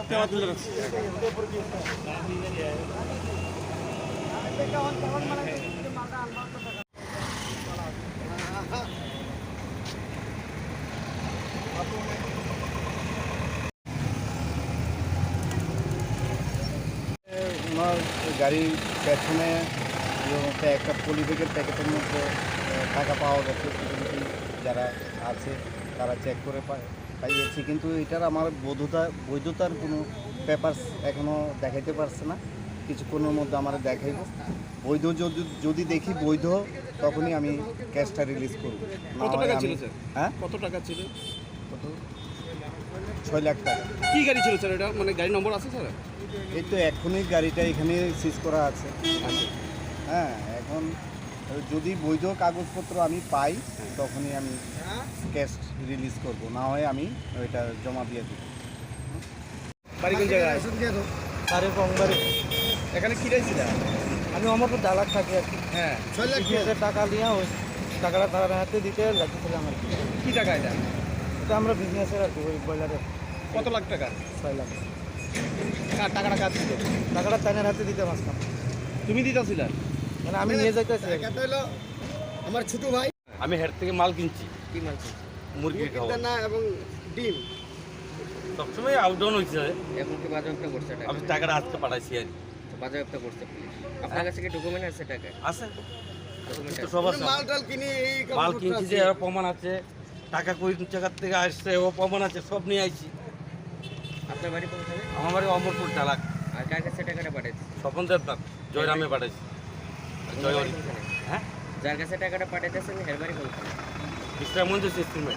ওনার গাড়ির পেছনে একটা পলিব্যাগের প্যাকেটের মধ্যে টাকা পাওয়া গেছে। সিকিউরিটি যারা আছে তারা চেক করে পাইয়েছে, কিন্তু এটার আমার বৈধতার কোনো পেপারস এখনও দেখাইতে পারছে না। কিছুক্ষণের মধ্যে আমার দেখাইব। বৈধ যদি দেখি বৈধ, তখনই আমি ক্যাশটা রিলিজ করব। কত টাকা ছিল স্যার? হ্যাঁ, কত টাকা ছিল? কত? 6 লাখ টাকা। কী গাড়ি ছিল স্যার এটা? মানে গাড়ি নম্বর আছে স্যার? এই তো এখনই গাড়িটা এখানে সিজ করা আছে। হ্যাঁ, এখন যদি বৈধ কাগজপত্র আমি পাই তখনই আমি ক্যাশ রিলিজ করব, না হয় আমি ওইটা জমা দিয়ে দেব। বাড়ি কোন জায়গায়? আরে কংবাড়ি। এখানে কী রাইছিল? আমি অমরপুর দালার থাকি আর কি। হ্যাঁ, 6,00,000 টাকা নিয়ে ওই টাকাটা তারা হাতে দিতে লাগতেছিলাম আর কি। কী টাকা এটা? এটা আমরা বিজনেসের আর কি, ওই ব্রয়লারের। কত লাখ টাকা? 6 লাখ টাকাটা কাজ ছিল? টাকাটা তাইনের হাতে দিতে পারতাম, তুমি দিতেছিল? মানে আমি নিয়ে যাইতেছি। আমার ছোট ভাই। আমি হেড থেকে মাল কিনছি, কী মাল ছিল? মুরগির খাবার। না এবং ডিম সবসময় আপ ডাউন হয়েছে। এখন কি বাজেয়াপ্ত করছে টাকা? আমি টাকাটা আজকে পাঠাইছি আর কি। বাজেয়াপ্ত করছে পুলিশ। আপনার কাছে কি ডকুমেন্ট আছে টাকা? আছে ডকুমেন্ট তো সব আছে। মাল টাল কিনে এই মাল কিনছি যে এর প্রমাণ আছে, টাকা কোন জায়গার থেকে আসছে ও প্রমাণ আছে, সব নিয়ে আইছি। আপনার বাড়ি কোথায়? আমার বাড়ি অমরপুর ডালাক। আর কার কাছে টাকাটা পাঠাইছে? স্বপন দেবনাথ জয়রামে পাঠাইছি। জয় কোনখানে? হ্যাঁ, যার কাছে টাকাটা পাঠাইতেছেন এর বাড়ি কোনখানে? বিশ্রামগঞ্জ সিস্টেমে।